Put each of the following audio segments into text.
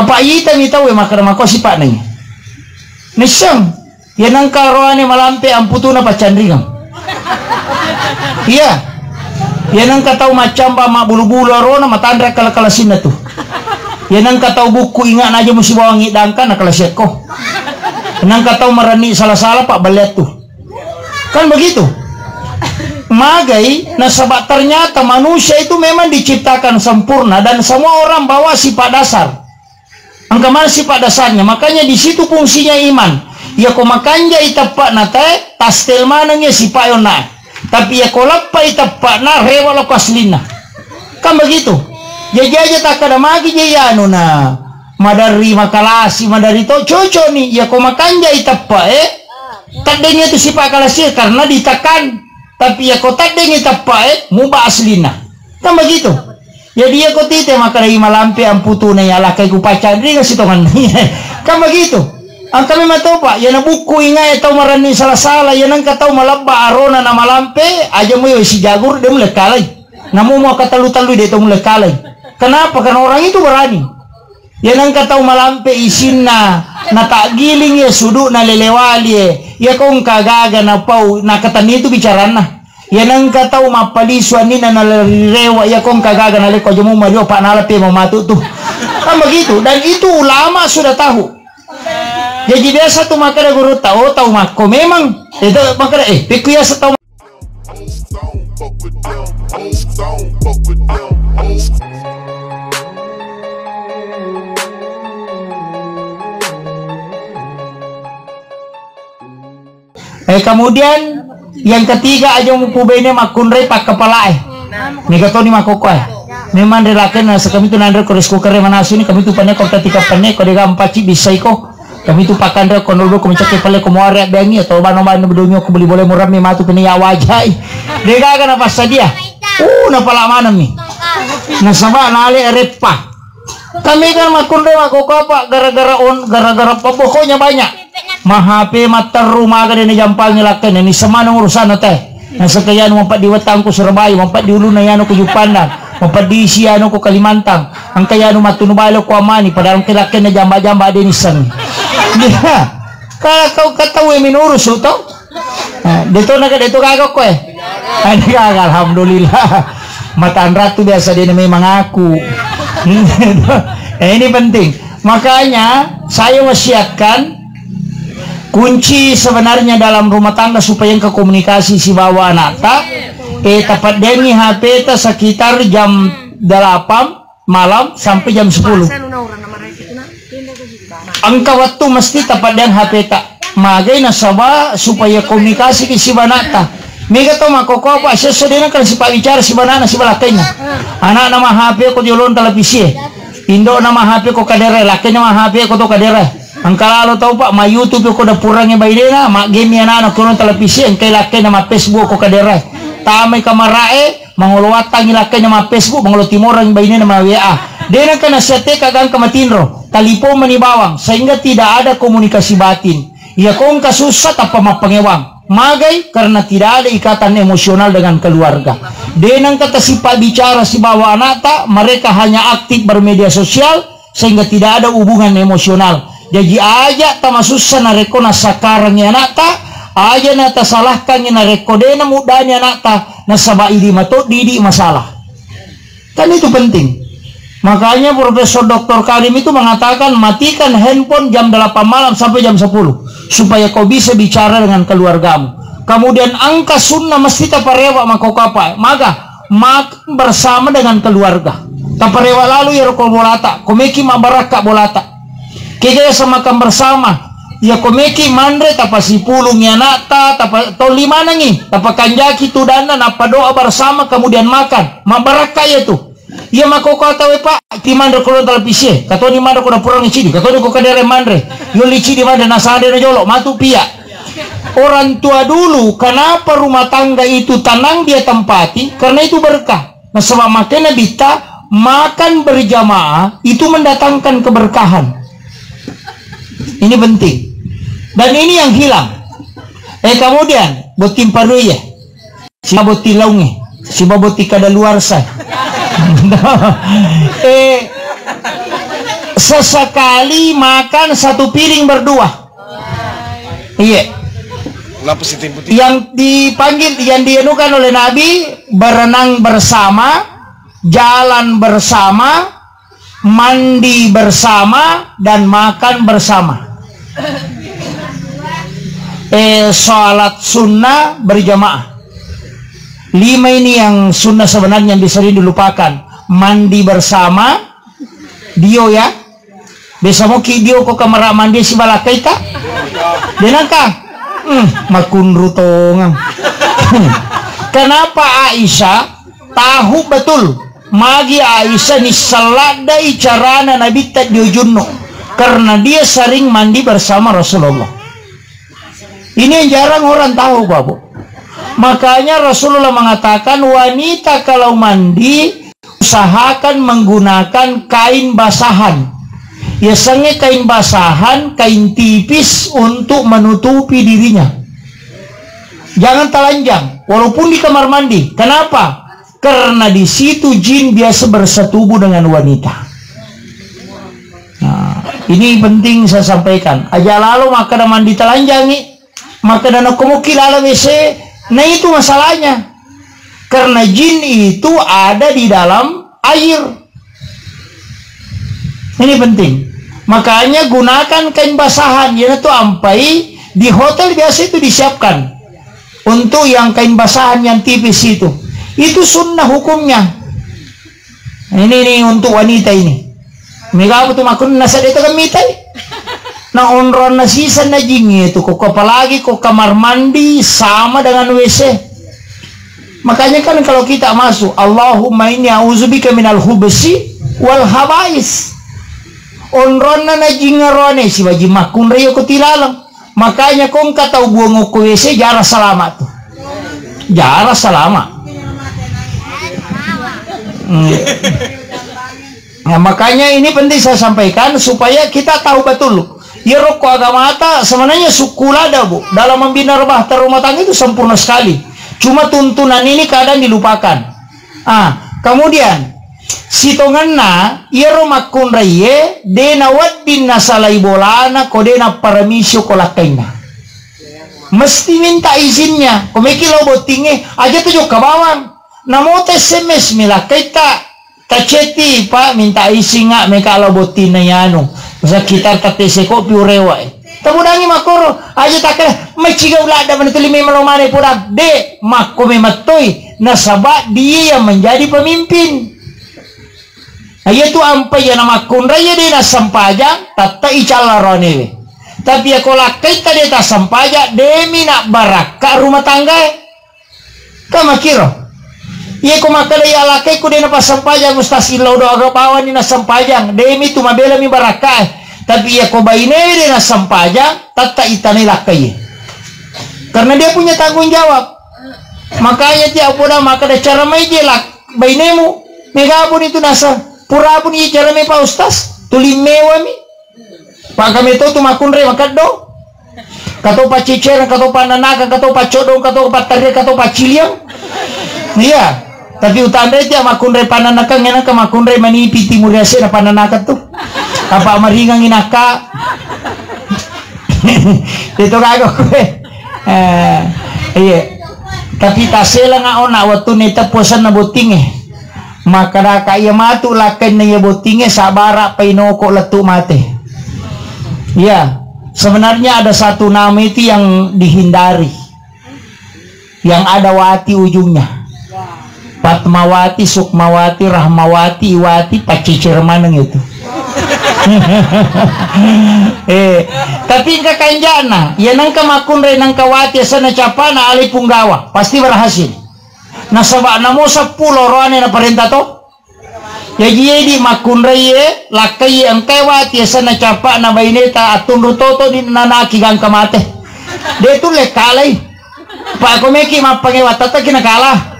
Apa ita mi tahu makara makosi pak nang. Nisang, ya nang karoane malampe amputuna pacandringam. Iya. Ya nang katau macam ba mak bulu-bulu arona matandra kala-kalasin tuh. Ya nang katau buku ingat aja mesti bawa ngidangkan nakala ko. Nang katau marani salah-salah pak balet tuh. Kan begitu. Magai nasabak ternyata manusia itu memang diciptakan sempurna dan semua orang bawa sifat dasar. Angka mana sifat dasarnya? Makanya di situ fungsinya iman. Ya ko makanja itapak nate tastel mananya sifat yona. Tapi ya kolapa itapak na rewa lo kaslina. Kan begitu. Jaja tak ada magi jaya anu na. Madari makalasi madari to coco nih. Ya ko makanja itapak tadenya itu sifat kalasi karena ditekan. Tapi ya ko tadenya itapak mubah aslina. Kan begitu. Ya dia ko tite makalai malampe amputuna ya lakai ku pacandri kasi tongan. Kan begitu. Ang kami matopa, yan ang buku ingay itaw marani salah-salah, yan ang kataw malaba arona na malampe, aja mo yung si Jagur, dia mulai kalay. Namu mo katalu-talu dia ito mulai kalay. Kenapa? Karena orang itu berani. Yan ang kataw malampe isin na natagiling ya sudu na lelewali ya kung kagaga na pau nakatani itu bicara na. Yan ang kataw mapaliswa ni na nalarirewa ya kung kagaga na leko aja mo mario pa nalapi mamatu tuh. Kan begitu. Dan itu ulama sudah tahu. Jadi biasa tuh makanya guru tahu mako memang itu makanya pikuya sa tahu. Kemudian yang ketiga aja mukubene makunre pak kepala nih kata ni makoko memang relakan nasa kami tu nandre koresko kare manasu ni kami tu pane ko ketika pane ko dega empaci bisa iko kami tu pakandra ko nolbo ko mencake pale ko moare bengi atau bano-bano bedonyo ko beli boleh murah mi matu pene ya wajai dega kana pas dia na pala manam ni nasaba nale repa kami kan makunre makoko apa gara-gara pokoknya banyak mahape mater rumah gade ni jampal nyelaken ni semanang urusan teh nasa kaya mampat di wetang ko Surabaya mampat di ulu na yano ko Jupandan mampat di siano ko Kalimantan ang kaya no matunubalo ko amani padang kilaken na jamba-jamba din isang dia kau katawe minurus to dito kagak ko alhamdulillah matan ratu biasa dia memang mengaku. Ini penting makanya saya wasiatkan kunci sebenarnya dalam rumah tangga supaya engkau komunikasi si bawa anak tepat demi HP sekitar jam 8 malam sampai jam 10 angka waktu mesti tepat dengan HP tak magai nasaba supaya komunikasi ke si banata mega to makoko apa sesedena kan si pak bicara si banana si balakenya anak nama HP ko jolon televisi indo nama HP ko kadere lakenya nama HP ko to kadere angkala lo tahu pak ma YouTube ko da purangnya baidena mak game yana anak ko televisi engkai lakenya nama Facebook ko kadere tamai kamarae mangolowatang ilakenya nama Facebook mangolo timorang baidena nama WA dena kana sete kagang kamatinro talipo manibawang sehingga tidak ada komunikasi batin ya kong kasusah apa mapangewang magai karena tidak ada ikatan emosional dengan keluarga denang kata si pak bicara si bawa anak tak mereka hanya aktif bermedia sosial sehingga tidak ada hubungan emosional jadi aja tamasusah nareko nasakarangnya anak tak aja nata salahkannya nareko dena mudanya anak tak nasaba idi mato didi masalah kan itu penting. Makanya Profesor Dr. Karim itu mengatakan matikan handphone jam 8 malam sampai jam 10 supaya kau bisa bicara dengan keluargamu. Kemudian angka sunnah mesti taparewa makokapa maka bersama dengan keluarga. Taparewa lalu ya rokol bolata komeki mabaraka bolata kaya samakan bersama ya komeki mandre tapasi pulung ya nata tapa to lima nangi tapa kanjaki tudana napa doa bersama kemudian makan mabaraka ya tuh. Iya makoko tahu pak, di mandre kolon televisi, katanya di mandre kono purang icidi, katanya kok kadere mandre, yo lici di mandre nasade na jolo, matu pia. Orang tua dulu, kenapa rumah tangga itu tenang dia tempati? Karena itu berkah. Nah sebab makanya kita makan berjamaah itu mendatangkan keberkahan. Ini penting. Dan ini yang hilang. Kemudian botim paruye, si boti launge, si boti kada luar sa. sesekali makan satu piring berdua. Iya. Yang dipanggil, yang dienukan oleh Nabi, berenang bersama, jalan bersama, mandi bersama, dan makan bersama. Sholat sunnah berjamaah. 5 ini yang sunnah sebenarnya yang sering dilupakan. Mandi bersama, dio ya. Besok dio kok kamar mandi si balakai tak? Denangka? Makunru tongang. Kenapa Aisyah tahu betul? Magi Aisyah ni saladai carana Nabi tak diujunno. Karena dia sering mandi bersama Rasulullah. Ini yang jarang orang tahu, Bapak. Makanya Rasulullah mengatakan wanita kalau mandi usahakan menggunakan kain basahan. Biasanya kain basahan, kain tipis untuk menutupi dirinya. Jangan telanjang, walaupun di kamar mandi. Kenapa? Karena di situ jin biasa bersetubuh dengan wanita. Nah, ini penting saya sampaikan. Aja lalu maka mandi telanjangi, maka dana komukil ala WC. Nah itu masalahnya. Karena jin itu ada di dalam air. Ini penting. Makanya gunakan kain basahan. Ya itu ampai di hotel biasa itu disiapkan untuk yang kain basahan yang tipis itu. Itu sunnah hukumnya. Ini untuk wanita ini. Mega betul makun nasa itu kan mitai. Nah onron nasisan na jing itu. Kok apalagi kok kamar mandi sama dengan WC. Makanya kan kalau kita masuk, Allahumma inni a'udzubika minal khubsi wal habais. Onronna na jingarone si baji makun reyo ko tilalang. Makanya kung kataw buong ko WC jara salama tuh. Jara salama. Nah, makanya ini penting saya sampaikan supaya kita tahu betul. Ya rokok agama ta sebenarnya sukulada Bu. Dalam membina rumah tangga itu sempurna sekali. Cuma tuntunan ini kadang dilupakan. Kemudian si tonganna iero makun raye dena waddin nasalai bolana kodena paramisyo kolakaina. Mesti minta izinnya. Komeki lo botinge aja tuh ke bawang. Namo SMS milakai kaceti Pak minta izin nggak mereka lo botin na yano. Masa kita katese ko piurewa. Tamudangi makoro aja takkan maciga ulada menetulimi malomane purang de makome matoy nasaba dia yang menjadi pemimpin. Ayatu ampai yang nama kunraya dia na sampaja tata icala ronewe. Tapi ya kolak kita dia tak sampaja demi nak baraka rumah tangga. Kama kiro. Iya ko makalay alakay ko din na pasampajang mustasilaw do agapawan ni na sampajang demi tu mabela mi baraka. Tapi iya ko bainay din na sampajang tata itanay lakay. Karena dia punya tanggung jawab. Makanya dia puna maka da cara may jelak bainay mo. Megapun itu nasa pura pun iya cara may pa ustas tulimewa mi. Pak kami to tumakunre makado. Kato pa cicer, kato pa nanakan, kato pa codong, kato pa tarir, kato pa ciliang. Iya. Tapi utanda itu makunre pananakan ngena ka makunre manipi timur yase na pananakan tuh. Apa maringang inaka. Itu kago ko. Iya. Tapi tasela nga ona waktu nita posan na boting Maka da kaya matu lakan na ya boting sabara painoko letu mate. Iya. Sebenarnya ada satu nama itu yang dihindari. Yang ada wati ujungnya. Fatmawati, Sukmawati, Rahmawati, Iwati, pacicir maneng itu. Tapi enggak kanjana, ya nangka makunre nangka wati sana capana ali punggawa, pasti berhasil. Nasaba namo 10 roane na perintah to. Ya di makunre ye lakai ang kawati sana capa na baineta atun rutoto di nanaki gang kamate. Dia tu lekalay. Pak komeki mapangewata ta kinakalah.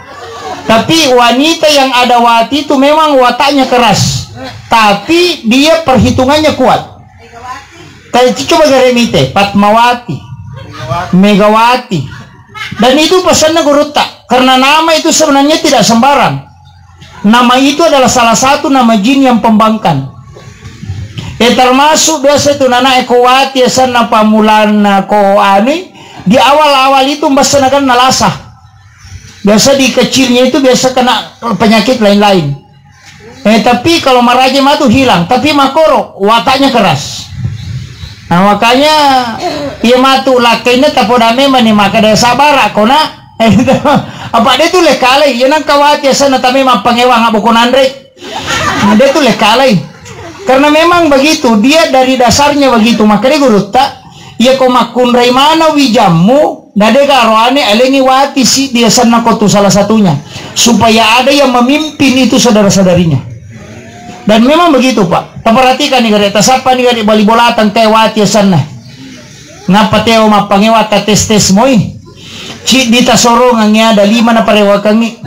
Tapi wanita yang ada wati itu memang wataknya keras. Tapi dia perhitungannya kuat. Kayak coba garemite, Fatmawati, Megawati. Dan itu pesannya guruta. Karena nama itu sebenarnya tidak sembarang. Nama itu adalah salah satu nama jin yang pembangkang. Termasuk biasa itu nana ekowati sana pamulan ko ani di awal-awal itu mbasanakan nalasah. Biasa di kecilnya itu biasa kena penyakit lain-lain. Tapi kalau maraja mah tuh hilang, tapi makoro wataknya keras. Nah makanya ia matu lakainya tapodame mani maka ada sabara kona. Apa dia tuh lekalai, ia nang kawati sana tapi mah pangewang abukon andre. Dia tuh lekalai. Karena memang begitu, dia dari dasarnya begitu. Makanya guru tak, ia komakun raimana wijamu, nade karoane alengi wati si dia sana kotu salah satunya, supaya ada yang memimpin itu saudara-saudarinya. Dan memang begitu Pak. Perhatikan nih kereta siapa nih bali bolatan teh wati sana. Ngapa teo mapangewata tes moi? Ci dita sorongangnya ada 5 na parewakangi.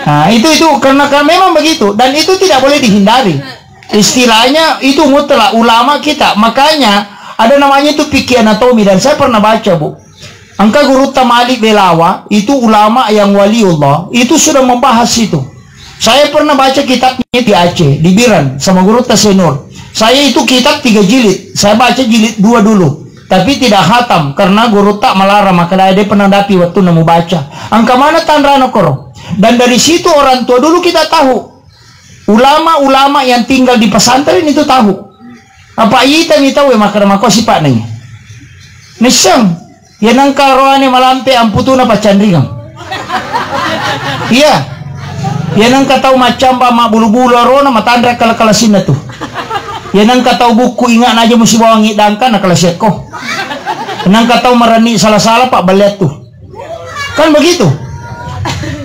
Nah itu karena memang begitu dan itu tidak boleh dihindari. Istilahnya itu mutlak ulama kita. Makanya ada namanya itu fikih anatomi dan saya pernah baca Bu. Angka Guru Tamalik Belawa itu ulama yang waliullah itu sudah membahas itu. Saya pernah baca kitabnya di Aceh, di Biran sama Guru Tasenur. Saya itu kitab 3 jilid. Saya baca jilid 2 dulu. Tapi tidak khatam karena Guru tak melarang maka dia pernah dapi waktu nemu baca. Angka mana tanrana koro. Dan dari situ orang tua dulu kita tahu. Ulama-ulama yang tinggal di pesantren itu tahu. Apa ita mi tahu maka makosi pak nanya. Nesang, ya nang karoane malampe amputuna pacandringang. Iya. Ya nang katau macam ba mak bulu-bulu arona matandra kala-kalasin tuh. Ya nang katau buku ingat aja mesti bawa ngidangkan nakalaset ko. Nang katau merani salah-salah pak balet tuh. Kan begitu.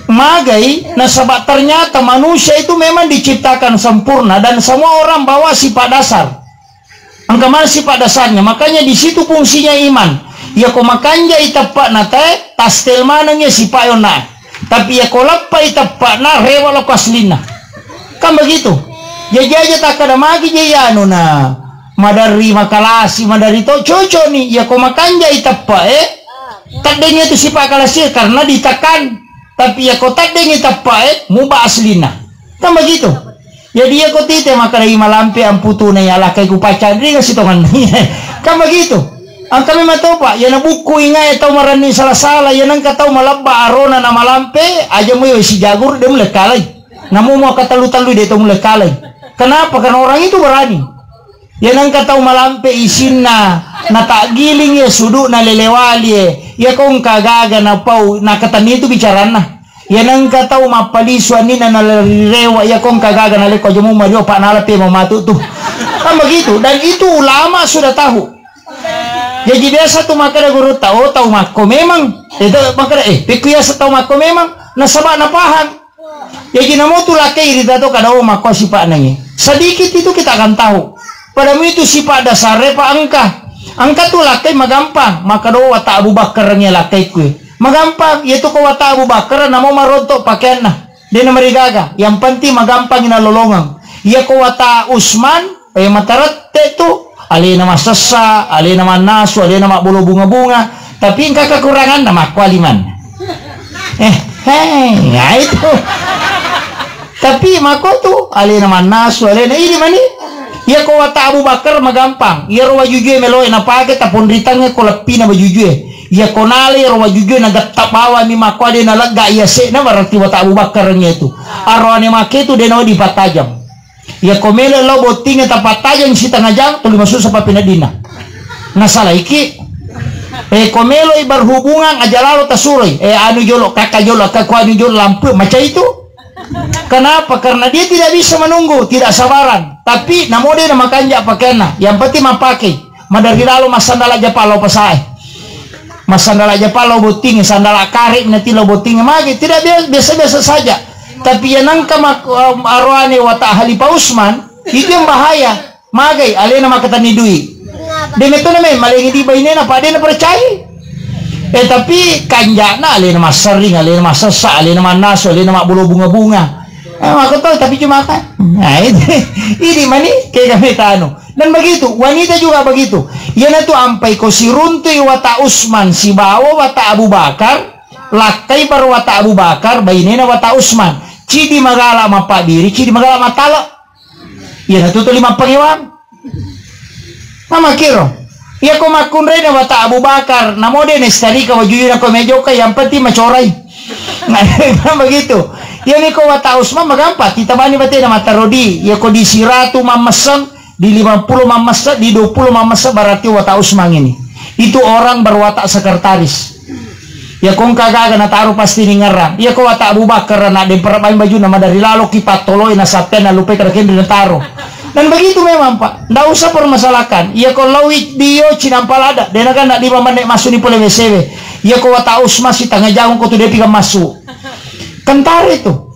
Magai, nah sebab ternyata manusia itu memang diciptakan sempurna dan semua orang bawa sifat dasar. Angka mana sifat dasarnya? Makanya di situ fungsinya iman. Ya kau makanya itapak nate tastel mananya sifat yona. Tapi ya kau lepas itapak na rewa lo kaslina. Kan begitu. Jaja tak ada magi jaya nuna. Madari makalasi madari to coco nih. Ya kau makanya itapak tadanya itu sifat kalasi karena ditekan. Tapi ya kotak dengan tapai mubah aslina. Kan begitu. Ya dia kotite maka dari malampe amputu na yala kay kupacan ringa sitongan. Kan begitu. Ang kami matopa, ya na buku ingay tahu marani salah-salah, ya nang katau malabba arona na malampe, aja mo yung si jagur dia mulai kalay. Namu mo katalu-talu dia itu mulai kalay. Kenapa? Karena orang itu berani. Ya nang katau malampe isin na natagiling ya sudu na lelewali ya kong kagaga na pau nakatani itu bicara na ya nang katau mapaliswa ni na nalarirewa ya kong kagaga na leko jamu mario pak nalape mamatu tuh kan begitu dan itu ulama sudah tahu. Jadi biasa tuh makanya guru tahu mako memang itu makanya pikuya tahu mako memang nasaba na paham. Jadi namo tuh laki iri tato kada mako si pak nangi sedikit itu kita akan tahu. Padamu itu sifat dasar pak angka tuh lakai magampang maka do wata Abu Bakar nya lakai kue magampang yaitu ko wata Abu Bakar namo marontok pakaian nah dia nama rigaga yang penting magampang ina lolongang ya ko wata Usman matarate tu ali nama sesa ali nama nasu ali nama bulu bunga-bunga tapi engka kekurangan nama kualiman ya itu tapi mako tuh ali nama nasu ali ini mani ya ko wata Abu Bakar magampang ya rawa jujue meloe na pake tapon ritangnya ko lepina bajujue ya ko nali rawa jujue na gatap bawa mi mako ade na lega ya se na berarti wata Abu Bakar nya itu arwane make itu de no di patajam ya ko mele lo botinga tapatajam si tengah jam tu masuk sa pinadina na salah iki ko melo ibar hubungan ajalalo tasuroi anu jolo kakak jolo kakak anu jolo lampu macam itu. Kenapa? Karena dia tidak bisa menunggu, tidak sabaran. Tapi namo dia nama kanja pakaian. Yang penting mapakai. Madari lalu mas sandal aja palo pasai. Mas sandal aja palo boting, sandal karik nanti lo boting magi. Tidak biasa-biasa saja. Tapi yang nangka arwani wata Halifah Usman itu yang bahaya. Magai alena makatani dui. Dengan itu namanya malingi di bainena apa dia percaya. Tapi kanjana alena mas sering, alena mas sesa, alena mas naso, alena mas bulu bunga-bunga. Maka tahu tapi cuma kan. Nah ini mani kayak kami tano. Dan begitu wanita juga begitu. Yana tu ampai ko si runtui wata Usman si bawa wata Abu Bakar, lakai baru wata Abu Bakar, bainena wata Usman. Cidi magala mapa diri, cidi magala matala. Yana tu 5 pangewang. Mama kiro. Iya ko makunre na wata Abu Bakar. Namo din estari ka wajuyo na ko medyo kay yang penting macoray. Nah, begitu. Iya ni ko wata Usman magampat. Itabani bate na matarodi. Iya ko di 100 mamasang, di 50 mamasa, di 20 mamasa berarti wata Usman ini. Itu orang berwatak sekretaris. Ya kung kagaga na taro pasti ni ngarang. Ya ko wata Abu Bakar na din para baju nama dari lalu kipat toloy na sapten na lupe kada kendri na taro. Dan begitu memang Pak, ndak usah permasalahkan. Ya ko lawit dio cinampalada, dena kan ndak di mamane masuk di pole WCW. Ya ko wata Usma si tangga jauh ko tu dia piga masuk. Kentar itu.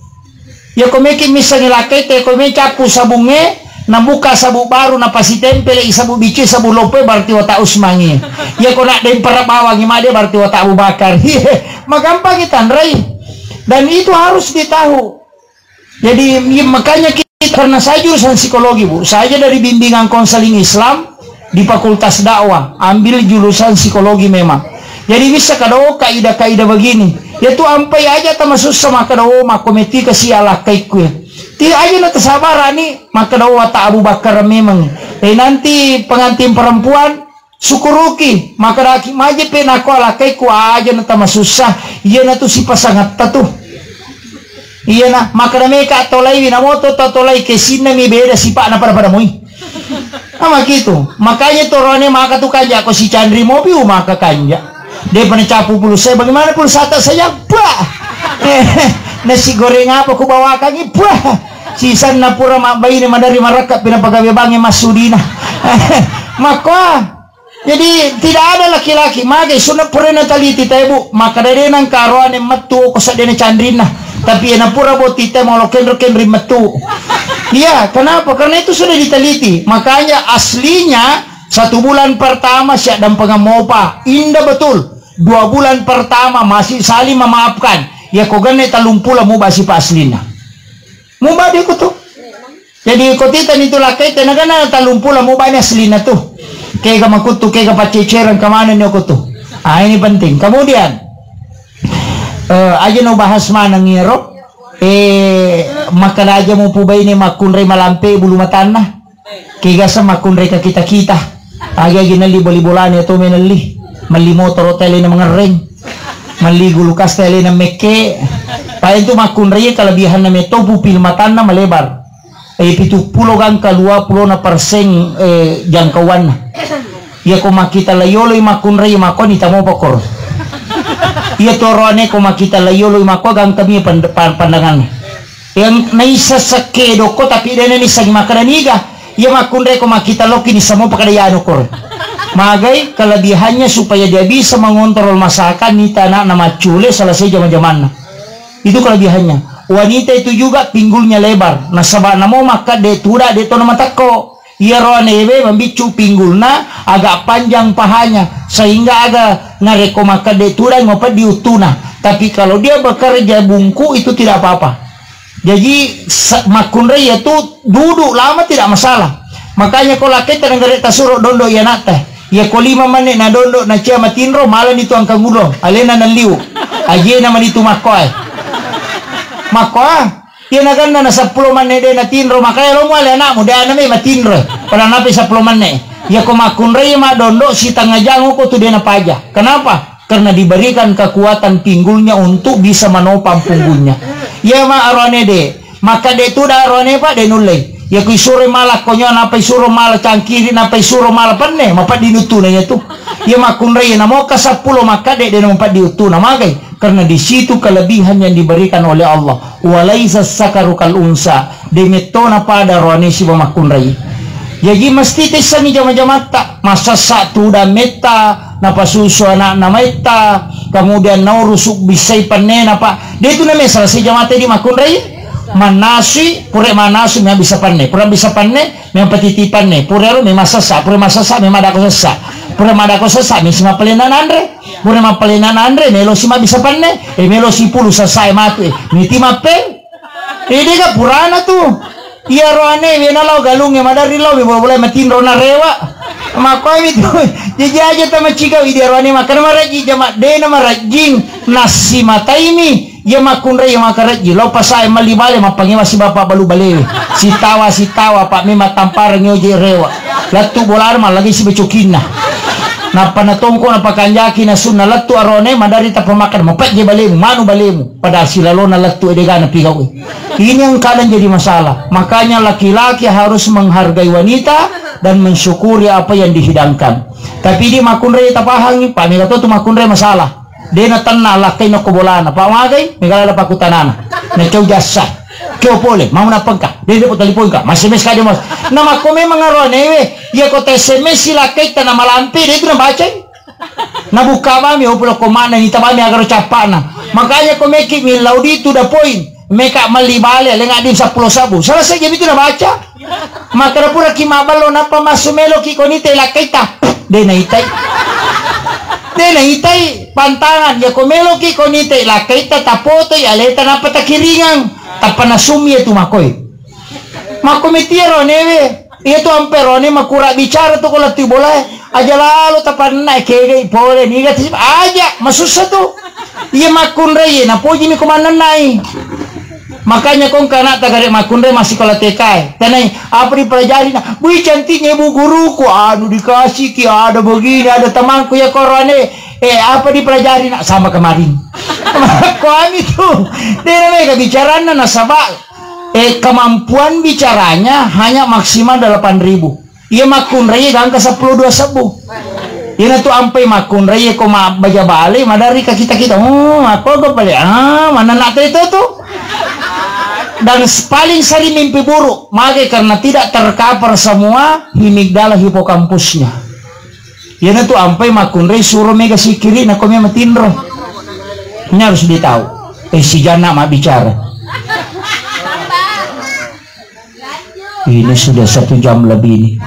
Ya ko meki misangi lakai te ko me capu sabunge, na buka sabu baru na pasi tempel isabu bici sabu lope berarti wata Usmangi. Ya ko nak den para bawangi made berarti wata Abu Bakar. Magampang kita Andrai. Dan itu harus ditahu. Jadi makanya kita, karena saya jurusan psikologi Bu, saya dari bimbingan konseling Islam di Fakultas Dakwah, ambil jurusan psikologi memang. Jadi bisa kadao kaidah-kaidah begini. Yaitu ampai aja termasuk sama kadao makometi kesialah kaiku. Tidak aja na kesabaran nih, maka kadao wata Abu Bakar memang. Nanti pengantin perempuan syukuruki, maka daki maje penako ala kaiku aja na termasuk susah. Iya na tu si pasangat tatu. Iya na, maka na meka tolai winamoto tolai kesina mi beda sipak na pada moi. Ama gitu. Makanya torone maka tu kanja ko si Chandri mobil maka kanja. Dia pernah capu puluh saya bagaimana puluh satu saya bah. Nasi goreng apa ku bawakan ini bah. Sisan na pura bayi ni madari marakat pinapagawe bangi masudina. Maka jadi tidak ada laki-laki magai sunat pura nataliti tayo maka dari nang karuan yang metu ko sa dene Chandrina. Tapi yang pura boti teh mau loken metu. Iya, kenapa? Karena itu sudah diteliti. Makanya aslinya 1 bulan pertama siap dan pengamopa indah betul. 2 bulan pertama masih saling memaafkan. Ya kau gane talumpula mu basi pa aslina. Mu ba di ko to. Jadi kotitan itu lakai tenaga na talumpula mu ba ni aslina tuh. Kaya makutu kaya paceceran kemana ni ko to. Ah ini penting. Kemudian aja no bahas mana ngiro makan aja mau pubay ni makunray malampe bulu matana kiga sa makunray ka kita aja ginali boli-bolan ito menali mali motor hotel na mga ring mali gulukas tele na meke pa itu makunray kalabihan na meto pupil matana malebar 70 gang ka 20% jangkauan ya kung makita layolo yung makunray makon itamo pokor. Iya torone ko makita layolo mako gang kami pandangan. Yang naisa sakedo ko tapi dene ni sagi makaraniga. Iya makundre ko makita loki ni samo pakadayano ko. Magay kelebihannya supaya dia bisa mengontrol masakan ni tanah na macule selesai zaman-zaman. Itu kelebihannya. Wanita itu juga pinggulnya lebar. Nasaba namo maka de tura de to na matako. Iya roanebe membicu pinggulna agak panjang pahanya sehingga agak ngareko maka deturan ngopat diutuna. Tapi kalau dia bekerja bungku itu tidak apa-apa. Jadi makunre itu duduk lama tidak masalah. Makanya kalau laki tenggare tasuro dondo ya nate. Ya ko 5 menit na dondo na cia matinro malan itu angka ngulo. Alena na liu. Aje naman itu makoy. Makoy. Yan na ganda na 10 manne de na tinro makaya lo mo ale anak mo de na may matinro para napi 10 manne ya ko makunray madondo si tangajango ko to de na paja. Kenapa? Karena diberikan kekuatan pinggulnya untuk bisa menopang punggulnya. Ya ma arone de maka de tu da arone pa de nulay ya ko isuro mala konyo na pa isuro mala cangkiri na pa isuro mala panne mapa dinutuna ya tu ya makunray na mo ka 10 maka de na mapa diutuna magay. Karena di situ kelebihan yang diberikan oleh Allah. Walaisa sakaru kal unsa. Demetona pada rohani si makunrai. Jadi mesti tesani jama-jama tak masa satu dan meta napa susu anak nameta kemudian naurusuk bisai panena pak. Dia itu namanya selesai jama di makunrai. Manasi pure manasi memang bisa panne. Pura bisa panne memang petitipan ne. Pure memang sasa. Pure masasa memang ada sasa. Pure madako sasa memang pelenan andre. Pure mapalinan andre melo si mabisa panne melo si pulu sasai matu niti mape ini ka purana tu iya roane wena lo galung ya madari lo boleh matinro na rewa makoy itu jadi aja tama chika widia roane makan maraji jama de na marajing nasi mata ini ya makunre ya makaraji lo pasai malibale mapangiwa si bapak balu balewe si tawa pak mema tampar nyoje rewa Latu bola arma lagi si becokin na. Na panatongko na pakanjaki na sun na latu arone madari ta pemakan mapet je balemu manu balemu padahal silalo na latu edega na pigaw. Ini yang kadang jadi masalah. Makanya laki-laki harus menghargai wanita dan mensyukuri apa yang dihidangkan. Tapi di makunre ta pahangi pa mi tu makunre masalah. Dia na tanna lakay na kubolana pa magay migala pa kutanana. Na chow jasa. Kyo pole, mau na pagka. Dia dapat telepon ka. SMS ka di mas. Na makome mangarone we. Ya ko te SMS sila kita na malampi dia itu na baca. Na buka mami opulo komana ni tabami agar capana. Makanya ko meki mi laudi tu da point. Meka malibale lenga dim 10 sabu. Salah saja itu na baca. Maka pura ki mabalo na pa masumelo ki konite la kita. De na itai. De na itai pantangan ya komelo ki konite la kita tapoto ya leta na patakiringan. Tapanasumi itu makoy. Makomitiro neve. Itu amperone makura bicara tuh kalau tiboleh. Aja lalu tapan naik kege pole niga tisip aja masusah tuh. Iya makunre ye napoji mi komandan naik. Makanya kong kana tagare makunre masih kalau tekai. Tanai apa dipelajari na. Wih cantiknya ibu guruku. Aduh dikasih ki ada begini ada temanku ya korone. Apa dipelajari nak sama kemarin. Kami tuh dia mereka bicara na nasabal. Kemampuan bicaranya hanya maksimal 8.000. Ia makun raya gangka 10 2 Ia tuh ampai makun raya ko baja balik madari ka kita. Oh, aku go balik. Mana nak itu tuh. Dan paling sering mimpi buruk. Maka karena tidak tercover semua himigdala hipokampusnya. Ia tuh ampai makun raya suruh mega sikiri na komnya matindro. Ini harus ditahu. Si Jana mah bicara. Ini sudah 1 jam lebih ini.